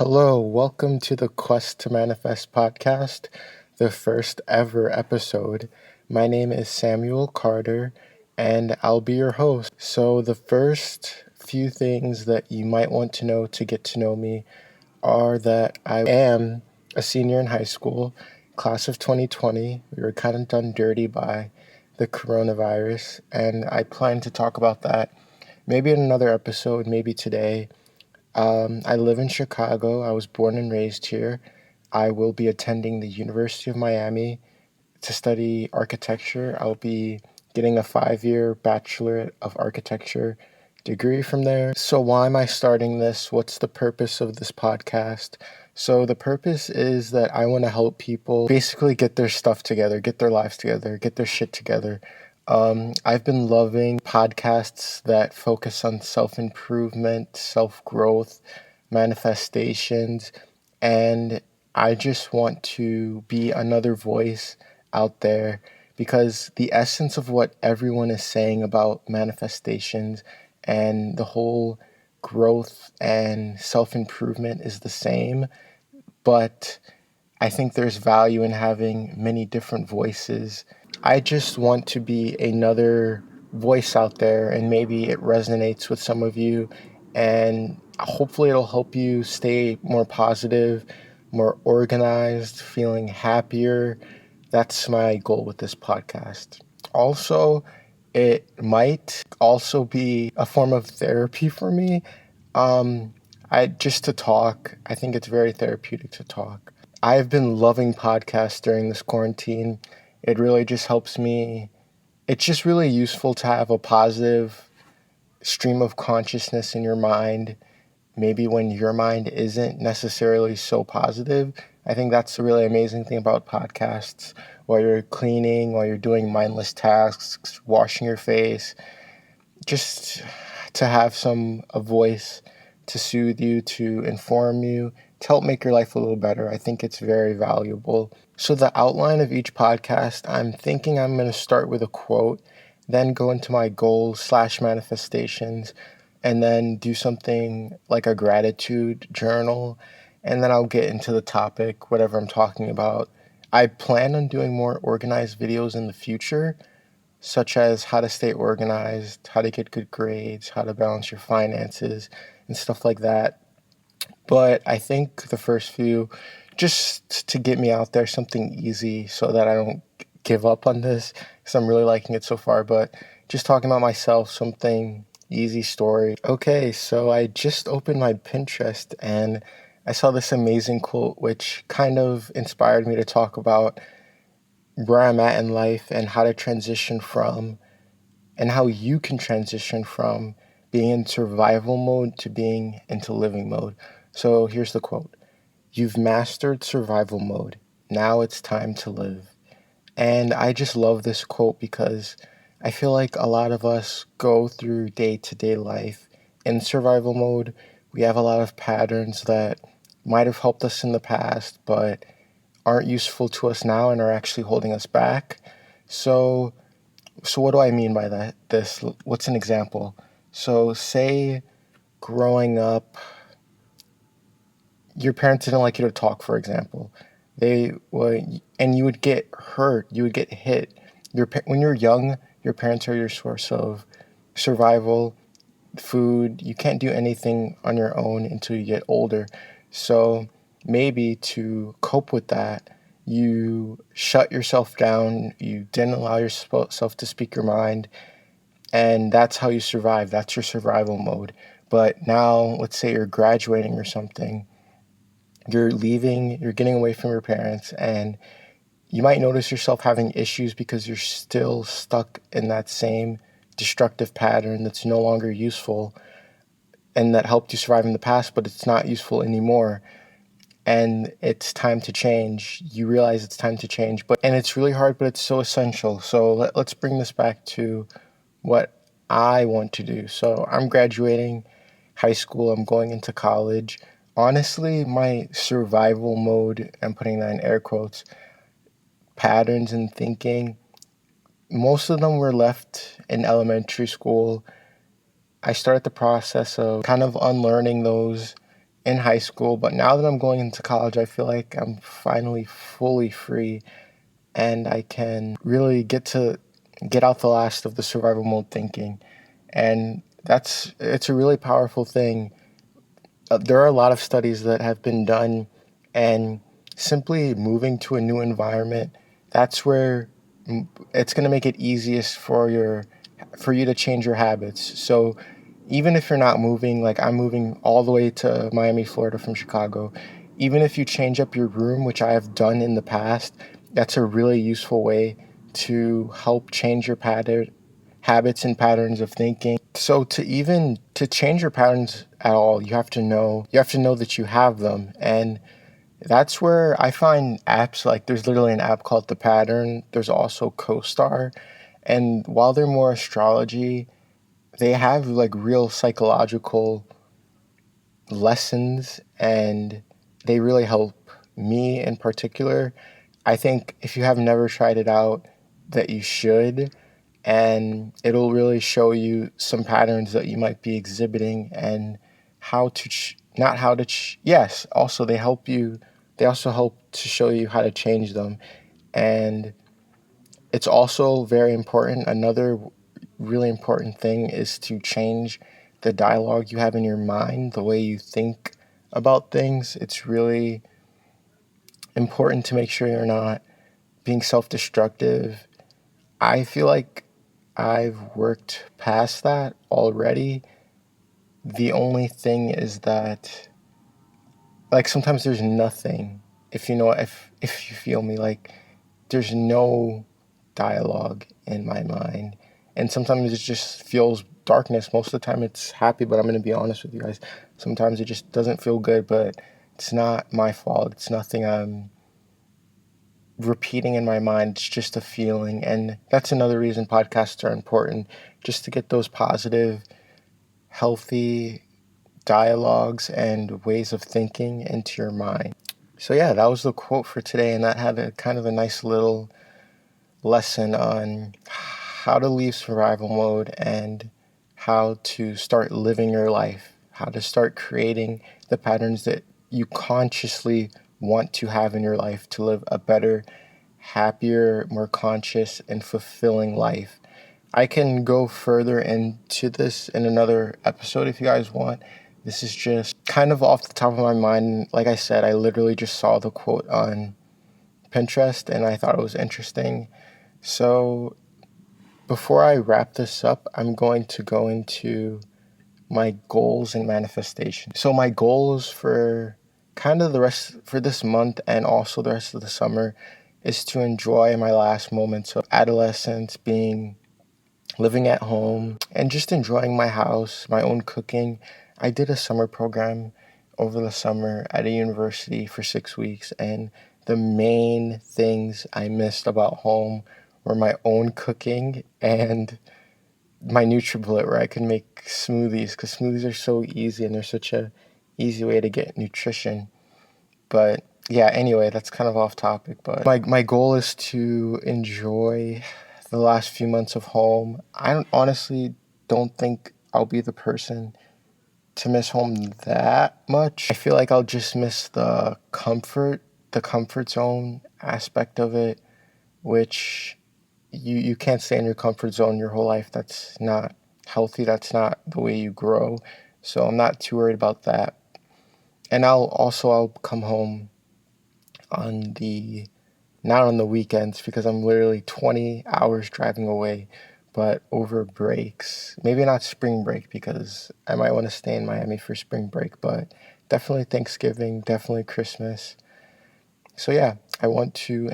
Hello, welcome to the Quest to Manifest podcast, the first ever episode. My name is Samuel Carter, and I'll be your host. So, the first few things that you might want to know to get to know me are that I am a senior in high school, class of 2020. We were kind of done dirty by the coronavirus, and I plan to talk about that maybe in another episode, maybe today. I live in Chicago. I was born and raised here. I will be attending the University of Miami to study architecture. I'll be getting a 5-year Bachelor of Architecture degree from there. So, why am I starting this? What's the purpose of this podcast? So, the purpose is that I want to help people basically get their stuff together, get their lives together, get their shit together. I've been loving podcasts that focus on self improvement, self growth, manifestations, and I just want to be another voice out there because the essence of what everyone is saying about manifestations and the whole growth and self improvement is the same, but I think there's value in having many different voices. I just want to be another voice out there, and maybe it resonates with some of you, and hopefully it'll help you stay more positive, more organized, feeling happier. That's my goal with this podcast. Also, it might also be a form of therapy for me. Um, I just to talk. I think it's very therapeutic to talk. I've been loving podcasts during this quarantine. It really just helps me. It's just really useful to have a positive stream of consciousness in your mind, maybe when your mind isn't necessarily so positive. I think that's the really amazing thing about podcasts. While you're cleaning, while you're doing mindless tasks, washing your face, just to have a voice to soothe you, to inform you, to help make your life a little better. I think it's very valuable. So, the outline of each podcast, I'm thinking I'm going to start with a quote, then go into my goals / manifestations, and then do something like a gratitude journal. And then I'll get into the topic, whatever I'm talking about. I plan on doing more organized videos in the future, such as how to stay organized, how to get good grades, how to balance your finances, and stuff like that. But I think the first few, just to get me out there, something easy so that I don't give up on this, because I'm really liking it so far. But just talking about myself, something easy story. Okay, so I just opened my Pinterest and I saw this amazing quote, which kind of inspired me to talk about where I'm at in life and how to transition from, and how you can transition from being in survival mode to being into living mode. So here's the quote: "You've mastered survival mode. Now it's time to live." And I just love this quote because I feel like a lot of us go through day to day life in survival mode. We have a lot of patterns that might have helped us in the past, but aren't useful to us now and are actually holding us back. So what do I mean by that? What's an example? So say growing up, your parents didn't like you to talk, for example. They would, and you would get hurt, you would get hit. When you're young, your parents are your source of survival, food. You can't do anything on your own until you get older. So maybe to cope with that, you shut yourself down, you didn't allow yourself to speak your mind, and that's how you survive. That's your survival mode. But now, let's say you're graduating or something, you're leaving, you're getting away from your parents, and you might notice yourself having issues because you're still stuck in that same destructive pattern that's no longer useful and that helped you survive in the past, but it's not useful anymore. And it's time to change. You realize it's time to change, and it's really hard, but it's so essential. So let's bring this back to what I want to do. So I'm graduating high school, I'm going into college. Honestly, my survival mode, I'm putting that in air quotes, patterns and thinking, most of them were left in elementary school. I started the process of kind of unlearning those in high school, but now that I'm going into college, I feel like I'm finally fully free and I can really get out the last of the survival mode thinking. And it's a really powerful thing. There are a lot of studies that have been done, and simply moving to a new environment, that's where it's going to make it easiest for you to change your habits. So even if you're not moving, like I'm moving all the way to Miami, Florida from Chicago, even if you change up your room, which I have done in the past, that's a really useful way to help change your habits and patterns of thinking. So to change your patterns at all, you have to know that you have them. And that's where I find apps like there's literally an app called The Pattern. There's also CoStar. And while they're more astrology, they have like real psychological lessons and they really help me in particular. I think if you have never tried it out, that you should, and it'll really show you some patterns that you might be exhibiting and how to not how to yes, also they also help to show you how to change them. And it's also very important. Another really important thing is to change the dialogue you have in your mind, the way you think about things. It's really important to make sure you're not being self destructive. I feel like I've worked past that already. The only thing is that, like, sometimes there's nothing. If you feel me, like, there's no dialogue in my mind, and sometimes it just feels darkness. Most of the time, it's happy. But I'm gonna be honest with you guys. Sometimes it just doesn't feel good, but it's not my fault. It's nothing I'm repeating in my mind. It's just a feeling, and that's another reason podcasts are important, just to get those positive, healthy dialogues and ways of thinking into your mind. So yeah, that was the quote for today, and that had a kind of a nice little lesson on how to leave survival mode and how to start living your life, how to start creating the patterns that you consciously want to have in your life to live a better, happier, more conscious, and fulfilling life. I can go further into this in another episode if you guys want. This is just kind of off the top of my mind. Like I said, I literally just saw the quote on Pinterest and I thought it was interesting. So before I wrap this up, I'm going to go into my goals and manifestation. So my goals for kind of the rest for this month and also the rest of the summer is to enjoy my last moments of adolescence, being living at home and just enjoying my house, my own cooking. I did a summer program over the summer at a university for 6 weeks, and the main things I missed about home were my own cooking and my NutriBullet, where I could make smoothies, because smoothies are so easy and they're such a easy way to get nutrition. But yeah, anyway, that's kind of off topic. But my goal is to enjoy the last few months of home. Honestly don't think I'll be the person to miss home that much. I feel like I'll just miss the comfort zone aspect of it, which you can't stay in your comfort zone your whole life. That's not healthy. That's not the way you grow. So I'm not too worried about that. And I'll come home on the not on the weekends because I'm literally 20 hours driving away, but over breaks. Maybe not spring break because I might want to stay in Miami for spring break, but definitely Thanksgiving, definitely Christmas. So yeah, I want to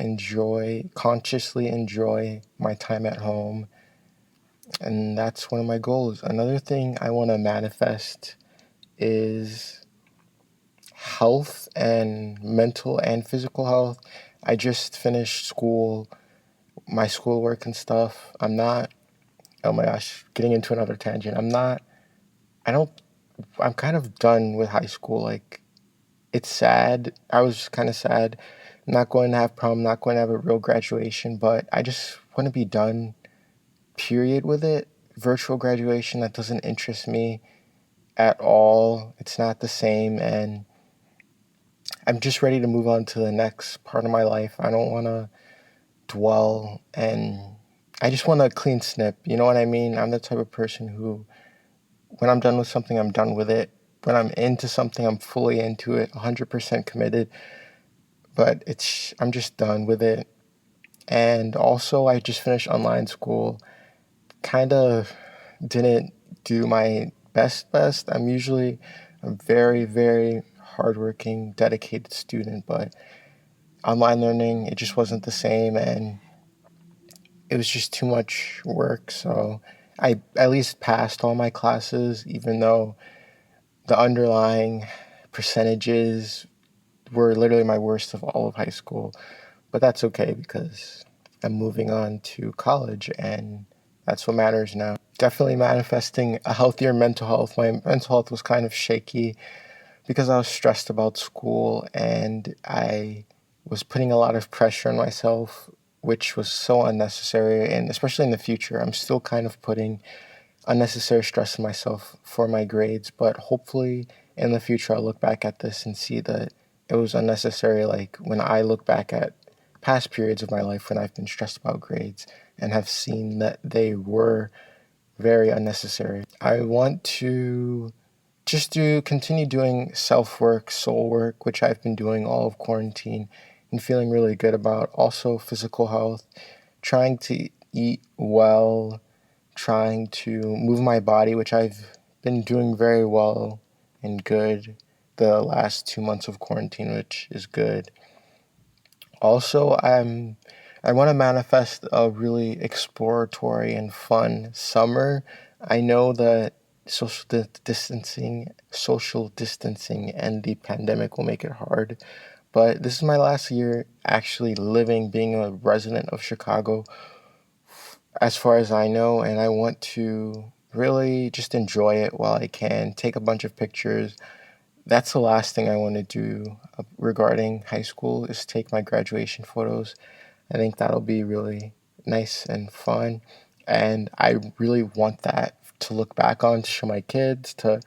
consciously enjoy my time at home, and that's one of my goals. Another thing I want to manifest is health and mental and physical health. I just finished school, my schoolwork and stuff. Oh my gosh, getting into another tangent. I don't, I'm kind of done with high school. Like, it's sad. I was kind of sad. I'm not going to have prom, not going to have a real graduation, but I just want to be done, period, with it. Virtual graduation, that doesn't interest me. at all. It's not the same, and I'm just ready to move on to the next part of my life. I don't want to dwell, and I just want a clean snip. You know what I mean? I'm the type of person who, when I'm done with something, I'm done with it. When I'm into something, I'm fully into it, 100% committed, but I'm just done with it. And also, I just finished online school. Kind of didn't do my best. I'm usually a very, very hardworking, dedicated student, but online learning, it just wasn't the same, and it was just too much work. So I at least passed all my classes, even though the underlying percentages were literally my worst of all of high school. But that's okay because I'm moving on to college, and that's what matters now. Definitely manifesting a healthier mental health. My mental health was kind of shaky because I was stressed about school, and I was putting a lot of pressure on myself, which was so unnecessary. And especially in the future, I'm still kind of putting unnecessary stress on myself for my grades. But hopefully, in the future, I'll look back at this and see that it was unnecessary. Like when I look back at past periods of my life when I've been stressed about grades and have seen that they were very unnecessary. I want to just to continue doing self work, soul work, which I've been doing all of quarantine and feeling really good about. Also, physical health, trying to eat well, trying to move my body, which I've been doing very well and good the last 2 months of quarantine, which is good. Also, I want to manifest a really exploratory and fun summer. I know that social distancing, and the pandemic will make it hard. But this is my last year actually living, being a resident of Chicago, as far as I know, and I want to really just enjoy it while I can, take a bunch of pictures. That's the last thing I want to do regarding high school is take my graduation photos. I think that'll be really nice and fun. And I really want that to look back on, to show my kids, to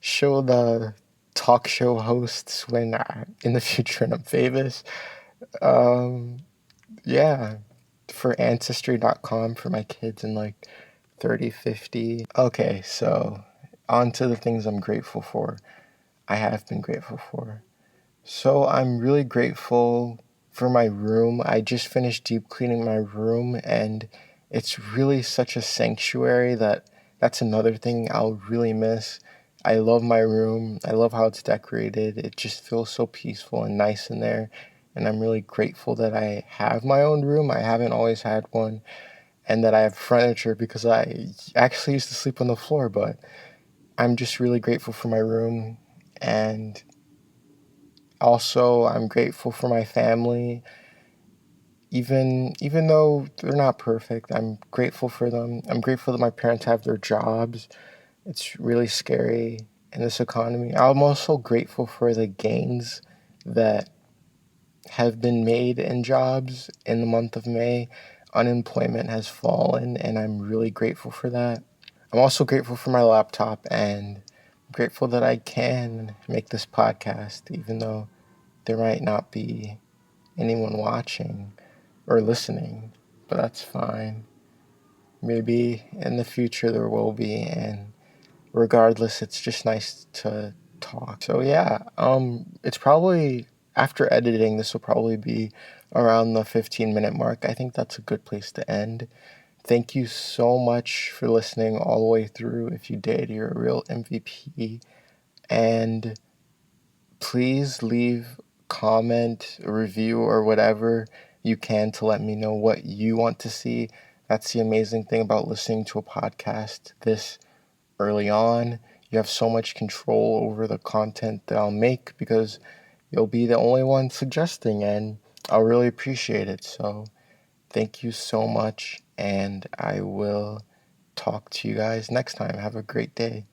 show the talk show hosts when in the future and I'm famous. Um, yeah, for Ancestry.com for my kids in like 30, 50. Okay, so on to the things I'm grateful for. I have been grateful for. So I'm really grateful for my room. I just finished deep cleaning my room, and it's really such a sanctuary that's another thing I'll really miss. I love my room. I love how it's decorated. It just feels so peaceful and nice in there. And I'm really grateful that I have my own room. I haven't always had one, and that I have furniture because I actually used to sleep on the floor, but I'm just really grateful for my room. And also, I'm grateful for my family. Even though they're not perfect, I'm grateful for them. I'm grateful that my parents have their jobs. It's really scary in this economy. I'm also grateful for the gains that have been made in jobs in the month of May. Unemployment has fallen, and I'm really grateful for that. I'm also grateful for my laptop, and I'm grateful that I can make this podcast, even though there might not be anyone watching or listening, but that's fine. Maybe in the future there will be, and regardless, it's just nice to talk. So yeah, it's probably after editing, this will probably be around the 15-minute mark. I think that's a good place to end. Thank you so much for listening all the way through. If you did, you're a real MVP. And please leave comment, a review, or whatever you can to let me know what you want to see. That's the amazing thing about listening to a podcast this early on. You have so much control over the content that I'll make because you'll be the only one suggesting, and I'll really appreciate it. So thank you so much, and I will talk to you guys next time. Have a great day.